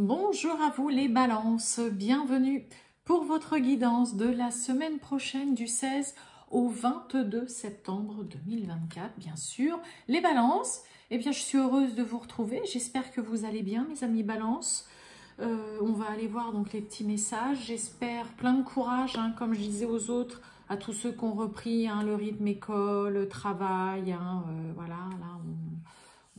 Bonjour à vous les balances, bienvenue pour votre guidance de la semaine prochaine du 16 au 22 septembre 2024, bien sûr. Les balances, eh bien je suis heureuse de vous retrouver, j'espère que vous allez bien mes amis balances. On va aller voir donc les petits messages, j'espère plein de courage, hein, comme je disais aux autres, à tous ceux qui ont repris le rythme école, travail, voilà, là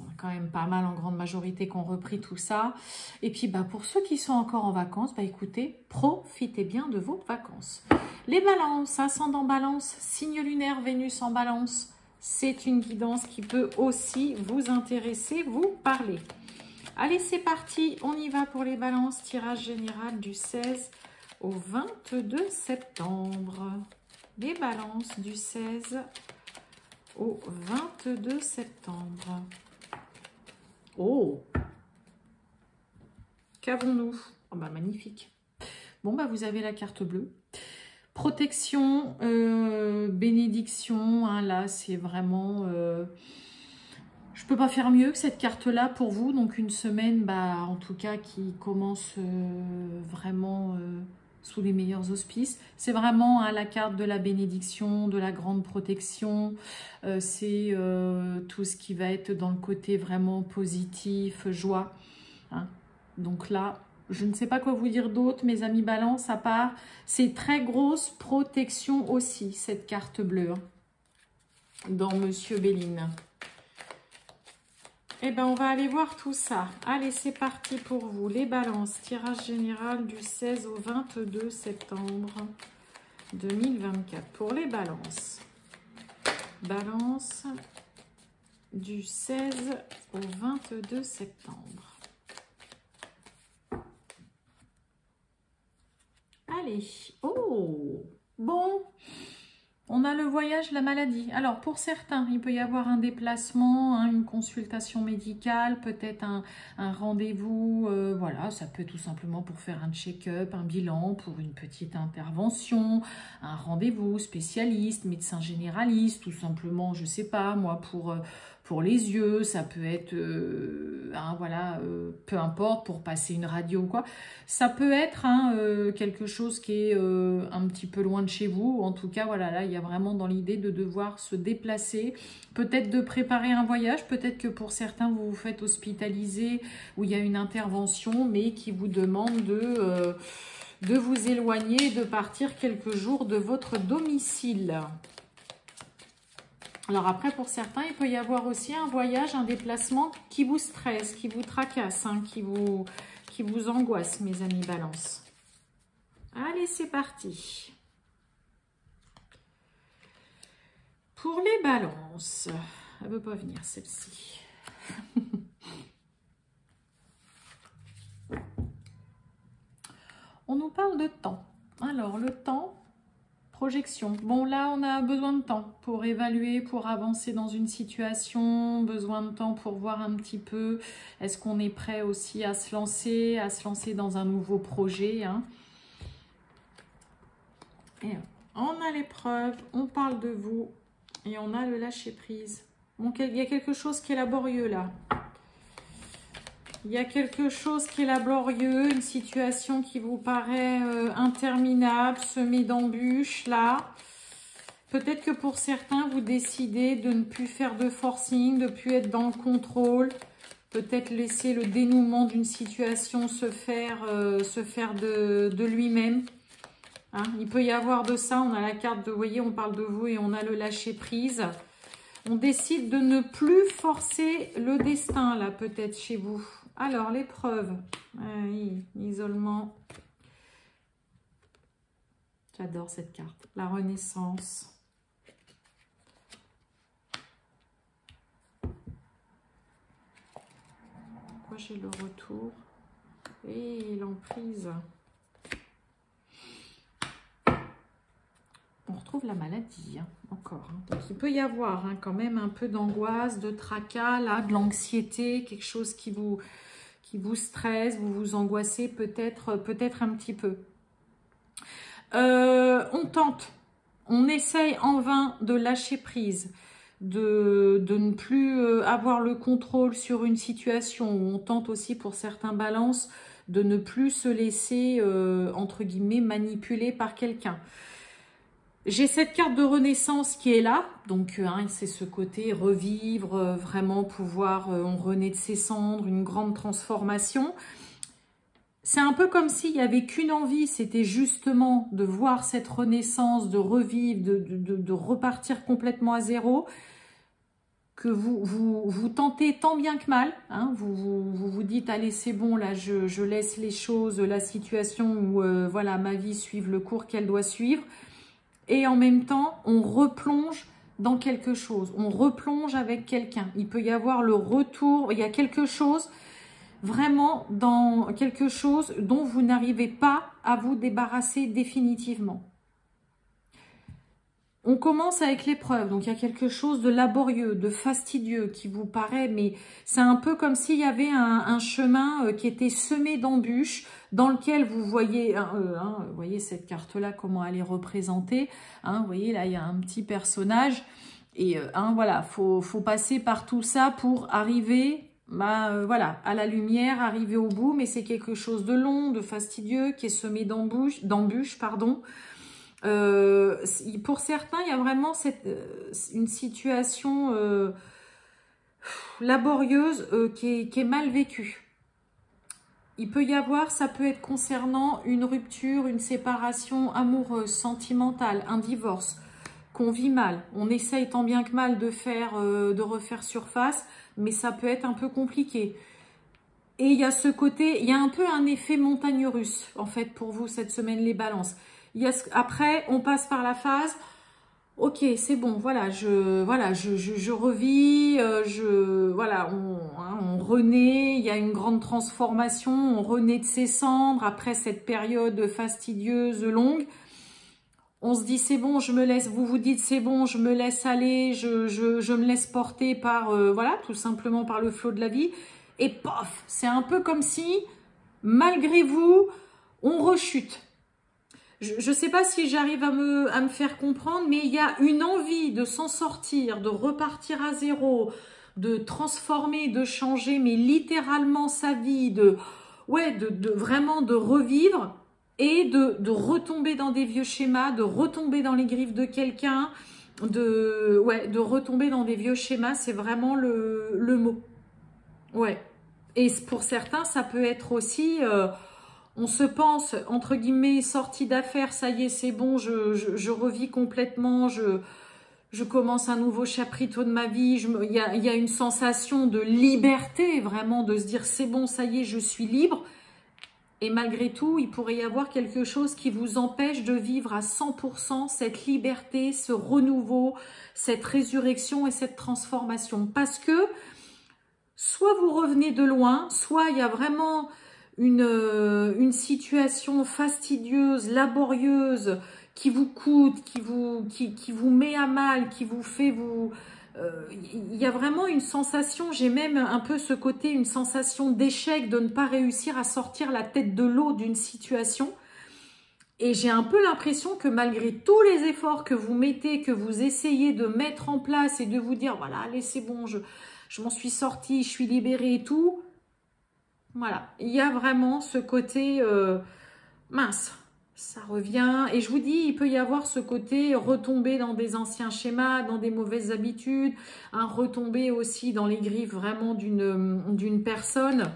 on a quand même pas mal en grande majorité qui ont repris tout ça. Et puis pour ceux qui sont encore en vacances, écoutez, profitez bien de vos vacances. Les balances, ascendant balance, signe lunaire, Vénus en balance, c'est une guidance qui peut aussi vous intéresser, vous parler. Allez, c'est parti, on y va pour les balances, tirage général du 16 au 22 septembre. Les balances du 16 au 22 septembre. Oh, qu'avons-nous? Oh magnifique. Bon, vous avez la carte bleue. Protection, bénédiction, là, c'est vraiment... je peux pas faire mieux que cette carte-là pour vous. Donc, une semaine, en tout cas, qui commence vraiment... sous les meilleurs auspices. C'est vraiment la carte de la bénédiction, de la grande protection. C'est tout ce qui va être dans le côté vraiment positif, joie. Donc là, je ne sais pas quoi vous dire d'autre, mes amis balance, à part, c'est très grosse protection aussi, cette carte bleue, dans Monsieur Béline. Eh bien, on va aller voir tout ça. Allez, c'est parti pour vous. Les balances, tirage général du 16 au 22 septembre 2024. Pour les balances. Balance du 16 au 22 septembre. Allez. Oh, bon. On a le voyage, la maladie. Alors, pour certains, il peut y avoir un déplacement, une consultation médicale, peut-être un rendez-vous. Voilà, ça peut tout simplement pour faire un check-up, un bilan, pour une petite intervention, un rendez-vous spécialiste, médecin généraliste, tout simplement, je sais pas, moi, pour les yeux, ça peut être, peu importe, pour passer une radio ou quoi. Ça peut être quelque chose qui est un petit peu loin de chez vous. En tout cas, voilà, là, il y a vraiment dans l'idée de devoir se déplacer, peut-être de préparer un voyage, peut-être que pour certains, vous vous faites hospitaliser, où il y a une intervention, mais qui vous demande de vous éloigner, de partir quelques jours de votre domicile. Alors après, pour certains, il peut y avoir aussi un voyage, un déplacement qui vous stresse, qui vous tracasse, qui vous angoisse, mes amis balance. Allez, c'est parti. Pour les balances, elle ne veut pas venir celle-ci. On nous parle de temps. Alors, le temps... Projection. Bon, là, on a besoin de temps pour évaluer, pour avancer dans une situation, besoin de temps pour voir un petit peu, est-ce qu'on est prêt aussi à se lancer dans un nouveau projet. Et on a l'épreuve, on parle de vous et on a le lâcher-prise. Donc, il y a quelque chose qui est laborieux là. Il y a quelque chose qui est laborieux, une situation qui vous paraît interminable, semée d'embûches, là. Peut-être que pour certains, vous décidez de ne plus faire de forcing, de ne plus être dans le contrôle. Peut-être laisser le dénouement d'une situation se faire de lui-même. Il peut y avoir de ça, on a la carte de, vous voyez, on parle de vous et on a le lâcher-prise. On décide de ne plus forcer le destin, là, peut-être chez vous. Alors, l'épreuve, oui, isolement. J'adore cette carte. La renaissance. Pourquoi j'ai le retour? Et l'emprise. On retrouve la maladie, encore. Donc, il peut y avoir quand même un peu d'angoisse, de tracas, là, de l'anxiété, quelque chose qui vous stresse, vous vous angoissez peut-être un petit peu. On tente, on essaye en vain de lâcher prise. de ne plus avoir le contrôle sur une situation. On tente aussi pour certains balances de ne plus se laisser, entre guillemets, manipuler par quelqu'un. J'ai cette carte de renaissance qui est là, donc c'est ce côté revivre, vraiment pouvoir, on renaît de ses cendres, une grande transformation. C'est un peu comme s'il n'y avait qu'une envie, c'était justement de voir cette renaissance, de revivre, de repartir complètement à zéro, que vous tentez tant bien que mal, hein, vous dites allez c'est bon, là je laisse les choses, la situation où voilà, ma vie suive le cours qu'elle doit suivre. Et en même temps, on replonge dans quelque chose. On replonge avec quelqu'un. Il peut y avoir le retour. Il y a quelque chose, vraiment, dans quelque chose dont vous n'arrivez pas à vous débarrasser définitivement. On commence avec l'épreuve. Donc, il y a quelque chose de laborieux, de fastidieux qui vous paraît. Mais c'est un peu comme s'il y avait un chemin qui était semé d'embûches, dans lequel vous voyez, vous voyez cette carte-là, comment elle est représentée. Vous voyez, là, il y a un petit personnage. Et voilà, faut passer par tout ça pour arriver voilà, à la lumière, arriver au bout. Mais c'est quelque chose de long, de fastidieux, qui est semé d'embûches, pardon. Pour certains, il y a vraiment une situation laborieuse qui est mal vécue. Il peut y avoir, ça peut être concernant une rupture, une séparation amoureuse, sentimentale, un divorce, qu'on vit mal. On essaye tant bien que mal de refaire surface, mais ça peut être un peu compliqué. Et il y a ce côté, il y a un peu un effet montagne russe, en fait, pour vous, cette semaine, les balances. Après, on passe par la phase... Ok, c'est bon, voilà, je revis, voilà, on renaît, il y a une grande transformation, on renaît de ses cendres après cette période fastidieuse, longue. On se dit c'est bon, je me laisse, vous vous dites c'est bon, je me laisse aller, je me laisse porter par, voilà, tout simplement par le flot de la vie. Et pof, c'est un peu comme si, malgré vous, on rechute. Je ne sais pas si j'arrive à me faire comprendre, mais il y a une envie de s'en sortir, de repartir à zéro, de transformer, de changer, mais littéralement sa vie, vraiment de revivre et de retomber dans des vieux schémas, de retomber dans les griffes de quelqu'un, de retomber dans des vieux schémas, c'est vraiment le mot. Ouais. Et pour certains, ça peut être aussi... on se pense, entre guillemets, sortie d'affaires, ça y est, c'est bon, je revis complètement, je commence un nouveau chapitre de ma vie, il y a une sensation de liberté, vraiment, de se dire, c'est bon, ça y est, je suis libre. Et malgré tout, il pourrait y avoir quelque chose qui vous empêche de vivre à 100% cette liberté, ce renouveau, cette résurrection et cette transformation. Parce que, soit vous revenez de loin, soit il y a vraiment... une situation fastidieuse, laborieuse, qui vous coûte, qui vous met à mal, qui vous fait vous... il y a vraiment une sensation, j'ai même un peu ce côté, une sensation d'échec, de ne pas réussir à sortir la tête de l'eau d'une situation. Et j'ai un peu l'impression que malgré tous les efforts que vous mettez, que vous essayez de mettre en place et de vous dire, voilà, allez, c'est bon, je m'en suis sortie, je suis libérée et tout... Voilà, il y a vraiment ce côté mince, ça revient. Et je vous dis, il peut y avoir ce côté retomber dans des anciens schémas, dans des mauvaises habitudes, retomber aussi dans les griffes vraiment d'une personne.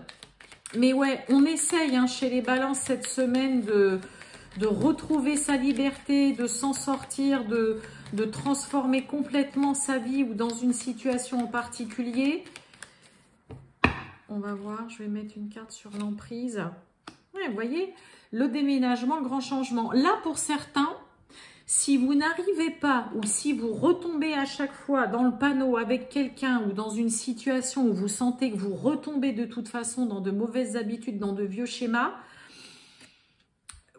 Mais ouais, on essaye chez les balances cette semaine de retrouver sa liberté, de s'en sortir, de transformer complètement sa vie ou dans une situation en particulier. On va voir, je vais mettre une carte sur l'emprise. Ouais, vous voyez, le déménagement, le grand changement. Là, pour certains, si vous n'arrivez pas ou si vous retombez à chaque fois dans le panneau avec quelqu'un ou dans une situation où vous sentez que vous retombez de toute façon dans de mauvaises habitudes, dans de vieux schémas,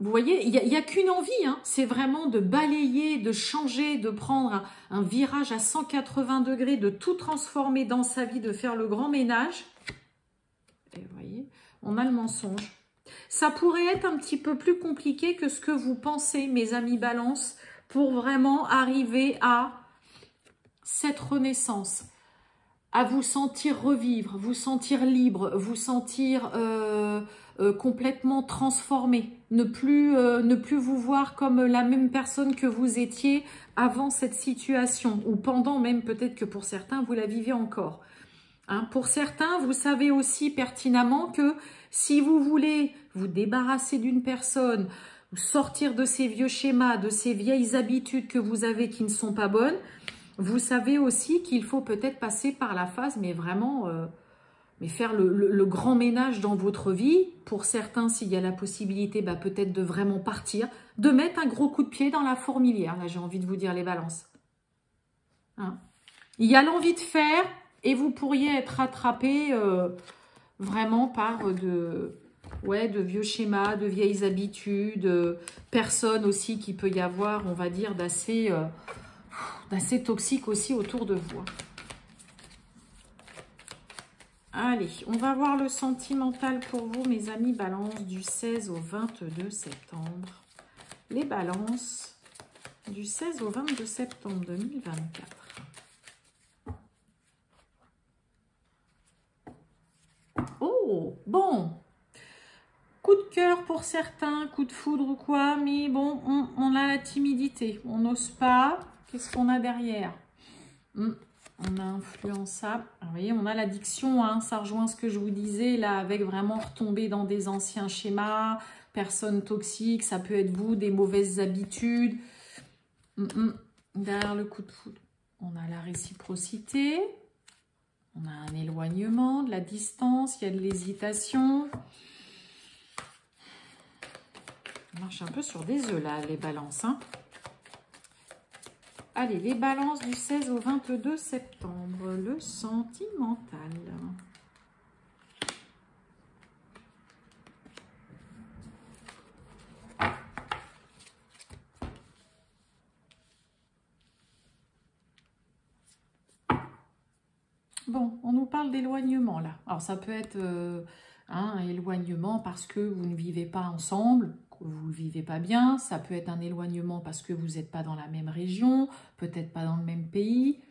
vous voyez, il n'y a qu'une envie, c'est vraiment de balayer, de changer, de prendre un virage à 180 degrés, de tout transformer dans sa vie, de faire le grand ménage. Et vous voyez, on a le mensonge. Ça pourrait être un petit peu plus compliqué que ce que vous pensez, mes amis balance, pour vraiment arriver à cette renaissance, à vous sentir revivre, vous sentir libre, vous sentir complètement transformé, ne plus vous voir comme la même personne que vous étiez avant cette situation, ou pendant même, peut-être que pour certains, vous la vivez encore. Hein, pour certains, vous savez aussi pertinemment que si vous voulez vous débarrasser d'une personne, sortir de ces vieux schémas, de ces vieilles habitudes que vous avez qui ne sont pas bonnes, vous savez aussi qu'il faut peut-être passer par la phase, mais vraiment, mais faire le grand ménage dans votre vie. Pour certains, s'il y a la possibilité, bah, peut-être de vraiment partir, de mettre un gros coup de pied dans la fourmilière. Là, j'ai envie de vous dire les balances. Hein, il y a l'envie de faire et vous pourriez être rattrapé vraiment par de vieux schémas, de vieilles habitudes, personnes aussi qui peut y avoir, on va dire, d'assez toxique aussi autour de vous. Allez, on va voir le sentimental pour vous, mes amis Balance, du 16 au 22 septembre. Les balances du 16 au 22 septembre 2024. Oh, bon. Coup de cœur pour certains, coup de foudre ou quoi, mais bon, on a la timidité, on n'ose pas. Qu'est-ce qu'on a derrière? On a influençable. Vous voyez, on a l'addiction, hein, ça rejoint ce que je vous disais, là, avec vraiment retomber dans des anciens schémas, personnes toxiques, ça peut être vous, des mauvaises habitudes. Derrière le coup de foudre, on a la réciprocité, on a un éloignement, de la distance, il y a de l'hésitation. On marche un peu sur des œufs, là, les balances, hein. Allez, les balances du 16 au 22 septembre, le sentimental. Bon, on nous parle d'éloignement, là. Alors, ça peut être un éloignement parce que vous ne vivez pas ensemble, que vous ne vivez pas bien. Ça peut être un éloignement parce que vous n'êtes pas dans la même région, peut-être pas dans le même pays.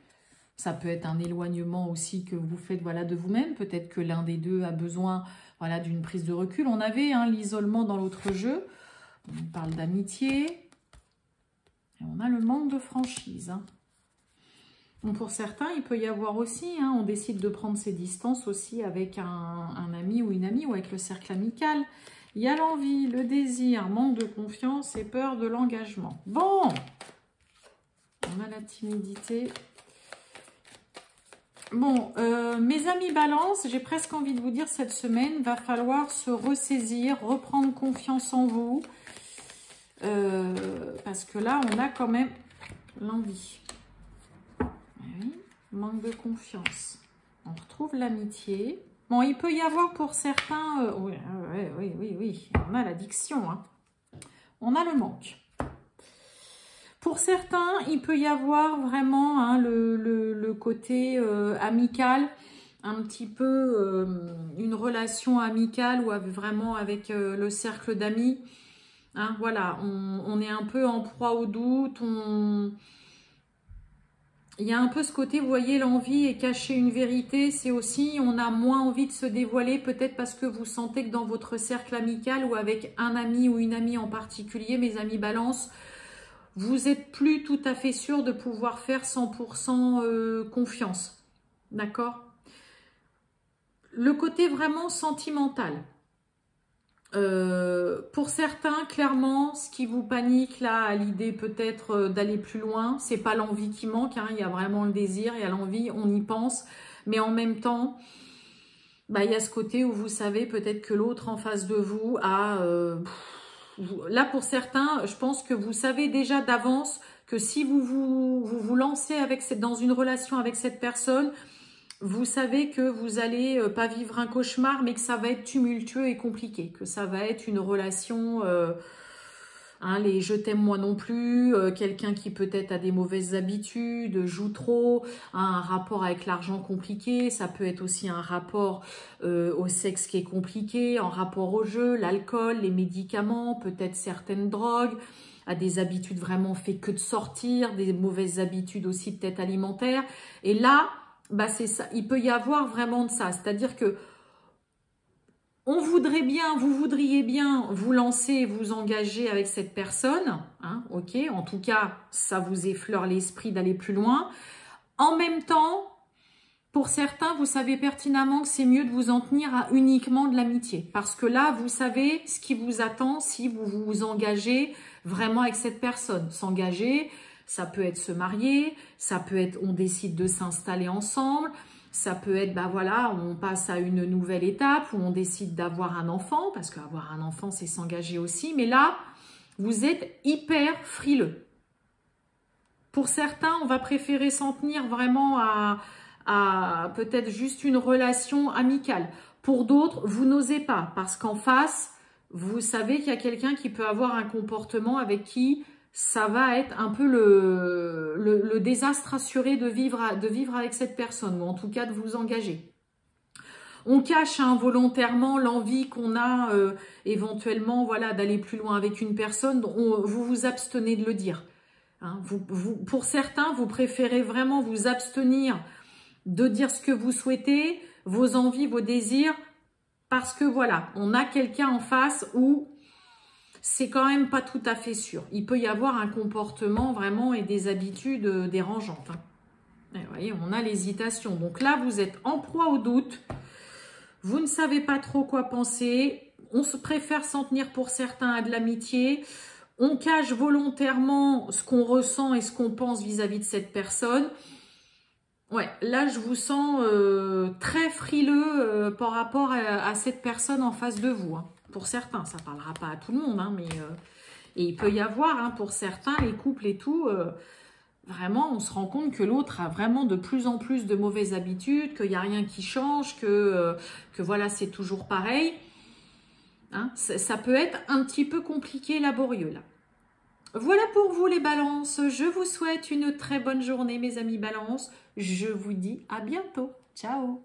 Ça peut être un éloignement aussi que vous faites, voilà, de vous-même. Peut-être que l'un des deux a besoin, voilà, d'une prise de recul. On avait l'isolement dans l'autre jeu. On parle d'amitié. Et on a le manque de franchise. Hein. Bon, pour certains, il peut y avoir aussi, on décide de prendre ses distances aussi avec un ami ou une amie ou avec le cercle amical. Il y a l'envie, le désir, manque de confiance et peur de l'engagement. Bon, on a la timidité. Bon, mes amis Balance, j'ai presque envie de vous dire cette semaine, va falloir se ressaisir, reprendre confiance en vous. Parce que là, on a quand même l'envie. Oui, manque de confiance. On retrouve l'amitié. Bon, il peut y avoir pour certains... oui, on a l'addiction. Hein. On a le manque. Pour certains, il peut y avoir vraiment le côté amical, un petit peu une relation amicale ou vraiment avec le cercle d'amis. Hein, voilà, on est un peu en proie au doute, il y a un peu ce côté, vous voyez, l'envie et cacher une vérité, c'est aussi, on a moins envie de se dévoiler, peut-être parce que vous sentez que dans votre cercle amical ou avec un ami ou une amie en particulier, mes amis Balance, vous n'êtes plus tout à fait sûr de pouvoir faire 100% confiance. D'accord? Le côté vraiment sentimental. Pour certains, clairement, ce qui vous panique là, à l'idée peut-être d'aller plus loin, c'est pas l'envie qui manque, il y a vraiment le désir, il y a l'envie, on y pense, mais en même temps, il y a ce côté où vous savez peut-être que l'autre en face de vous a... là, pour certains, je pense que vous savez déjà d'avance que si vous lancez dans une relation avec cette personne, vous savez que vous allez pas vivre un cauchemar, mais que ça va être tumultueux et compliqué, que ça va être une relation, les je t'aime moi non plus, quelqu'un qui peut-être a des mauvaises habitudes, joue trop, un rapport avec l'argent compliqué, ça peut être aussi un rapport au sexe qui est compliqué, en rapport au jeu, l'alcool, les médicaments, peut-être certaines drogues. a des habitudes vraiment fait que de sortir, des mauvaises habitudes aussi peut-être alimentaires. Et là, bah c'est ça, il peut y avoir vraiment de ça. C'est-à-dire que on voudrait bien, vous voudriez bien vous lancer, vous engager avec cette personne, hein, ok, en tout cas, ça vous effleure l'esprit d'aller plus loin. En même temps, pour certains, vous savez pertinemment que c'est mieux de vous en tenir à uniquement de l'amitié. Parce que là, vous savez ce qui vous attend si vous vous engagez vraiment avec cette personne. S'engager, ça peut être se marier, ça peut être on décide de s'installer ensemble, ça peut être, bah voilà, on passe à une nouvelle étape où on décide d'avoir un enfant, parce qu'avoir un enfant, c'est s'engager aussi. Mais là, vous êtes hyper frileux. Pour certains, on va préférer s'en tenir vraiment à peut-être juste une relation amicale. Pour d'autres, vous n'osez pas, parce qu'en face, vous savez qu'il y a quelqu'un qui peut avoir un comportement avec qui ça va être un peu le désastre assuré de vivre avec cette personne, ou en tout cas de vous engager. On cache volontairement l'envie qu'on a éventuellement voilà, d'aller plus loin avec une personne, vous vous abstenez de le dire. Hein, pour certains, vous préférez vraiment vous abstenir de dire ce que vous souhaitez, vos envies, vos désirs, parce que voilà, on a quelqu'un en face où c'est quand même pas tout à fait sûr. Il peut y avoir un comportement vraiment et des habitudes dérangeantes. Hein. Et vous voyez, on a l'hésitation. Donc là, vous êtes en proie au doute. Vous ne savez pas trop quoi penser. On se préfère s'en tenir pour certains à de l'amitié. On cache volontairement ce qu'on ressent et ce qu'on pense vis-à-vis de cette personne. Ouais, là, je vous sens très frileux par rapport à cette personne en face de vous. Hein. Pour certains, ça ne parlera pas à tout le monde, hein, mais et il peut y avoir, hein, pour certains, les couples et tout, vraiment, on se rend compte que l'autre a vraiment de plus en plus de mauvaises habitudes, qu'il n'y a rien qui change, que voilà, c'est toujours pareil. Hein, ça peut être un petit peu compliqué, laborieux, là. Voilà pour vous les balances. Je vous souhaite une très bonne journée, mes amis balances. Je vous dis à bientôt. Ciao!